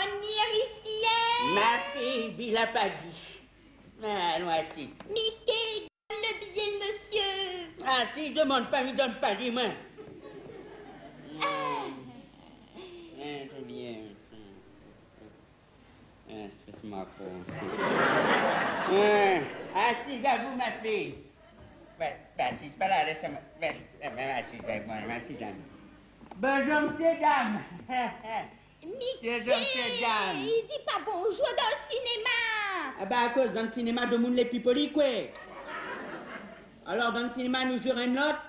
venir ici, hein? Ma fille, il l'a pas dit. Allons, assis. Mickey, donne le billet, le monsieur. Ah, si, demande pas, il donne pas, dis-moi. Très bien. C'est ma faute. Assise à vous, ma fille. Assise, pas là, laisse-moi. Assise avec moi, assise là. Bonjour, monsieur, dame. Mickey, dames. il dit pas bonjour dans le cinéma. Ah bah à cause dans le cinéma de Moon les Pipoli, quoi. Alors dans le cinéma nous jouons une autre.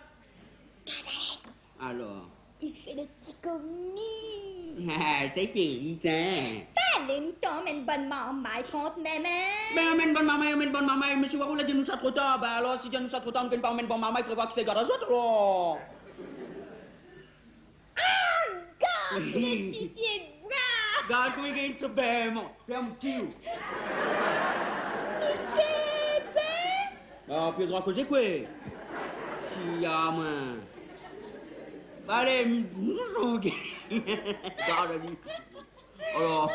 Alors. Il fait le petit commis. Ah, ça fait rire, ça. Allez, nous t'emmène bonne marmaille contre même. Mais emmène bonne maman, monsieur Warou l'a dit nous ça trop tard. Bah alors si Dieu nous ça trop tard, on ne peut pas emmener bonne maman, il prévoit que c'est garage autres, alors. Ah, garde le petit pied de bras. Garde, oui, gagne ce bême. Fais un petit. Mickey, Ah, puis droit que j'ai quoi? Si, y'a moi. Allez, nous jouons. Garde, lui. Alors,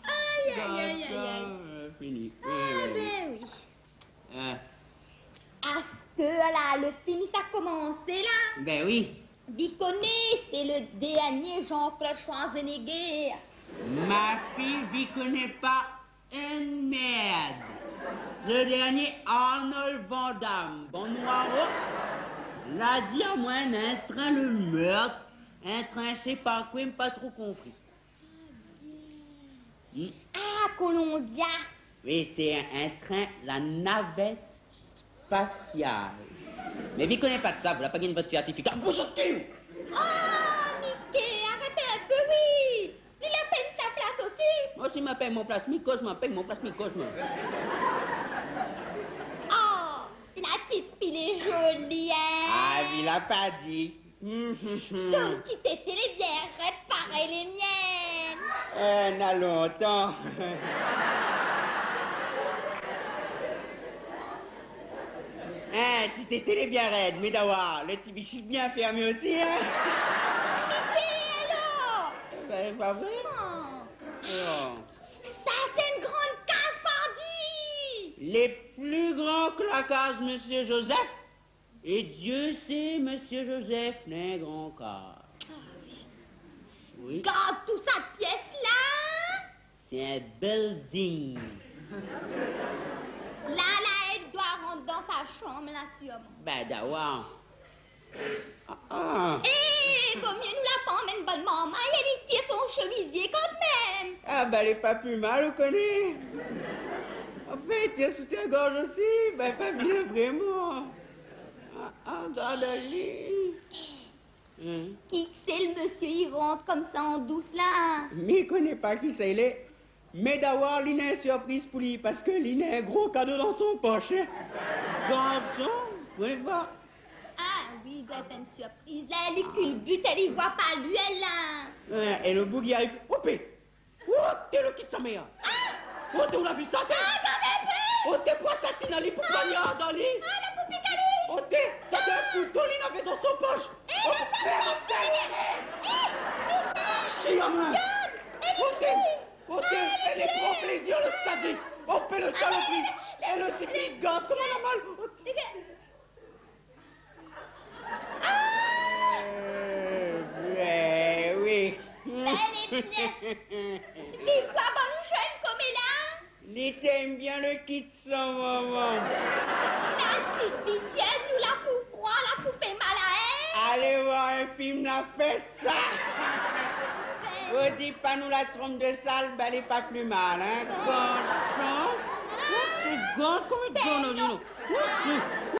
aïe. Fini. Ah, ben oui. Ah, À ce là, le film, ça a commencé là. ben oui. Vous connaissez, c'est le dernier Jean-Claude Schwarzenegger. Ma fille, ne connaît pas une merde. Le dernier Arnold Van Damme, bon noiro, l'a dit à moi, un train le meurtre, un train je sais pas quoi, pas trop compris. Ah, Columbia. Oui, c'est un train, la navette spatiale. Mais vous ne connaissez pas de ça, vous n'avez pas gagné votre certificat. Vous sortez! Oh, Mickey, arrêtez un peu, oui. Il a peine sa place aussi. Moi aussi, je m'appelle mon place, Mikos, m'appelle mon place, Mikos. Oh, la petite fille est jolie, hein. Ah, il l'a pas dit. Son petit tête, elle est bien réparée, les miennes. N'a longtemps. Tu t'étais bien raide, mais d'avoir le petit bichou bien fermé aussi, hein? Mickey, alors? Ben, pas vrai? Oh. Ça, c'est une grande case, pardi. Les plus grands claquages, monsieur Joseph. Et Dieu sait, monsieur Joseph, n'est grand cas. Oui. Garde toute cette pièce-là. C'est un building. Là, elle doit rentrer dans sa chambre, là, sûrement. Ben, d'avoir. Eh, vaut mieux nous la prendre une bonne maman et elle tire son chemisier quand même. Ah, ben, elle est pas plus mal, vous connaissez. Ah, ben, tiens, soutien-gorge aussi. Ben, pas bien, vraiment. Regarde-lui. Qui que c'est le monsieur, il rentre comme ça en douce, là. Mais il connaît pas qui c'est, il est. Mais d'avoir, il a une surprise pour lui, parce que il a un gros cadeau dans son poche. Garçon, vous voyez pas? Ah oui, il doit être une surprise. Là, elle est culbute, elle y voit pas lui, elle, là. Et le bout qui arrive, hopé! Oh, t'es le kit de sa mère! Oh, t'es où la vu ça, t'es? Oh, t'es pour assassiner lui pour poignard dans lui! Ah, la poupée calée! Oh, t'es, ça t'est un couteau, il avait dans son poche! Oh, chien, moi! Oh, t'es, elle est prend plaisir, le sadique! Oh, fais le saloperie! Et le type, il te garde comme un animal! Oui. Elle est bien. Vive quoi, bonne jeune comme elle a. Il t'aime bien le kit de son maman. La petite vicienne nous la fout croire, la poupée mal à elle. Allez voir un film, la fait ça. Vous dites pas nous la trompe de salle, ben elle est pas plus mal, hein. Quand, c'est grand comme une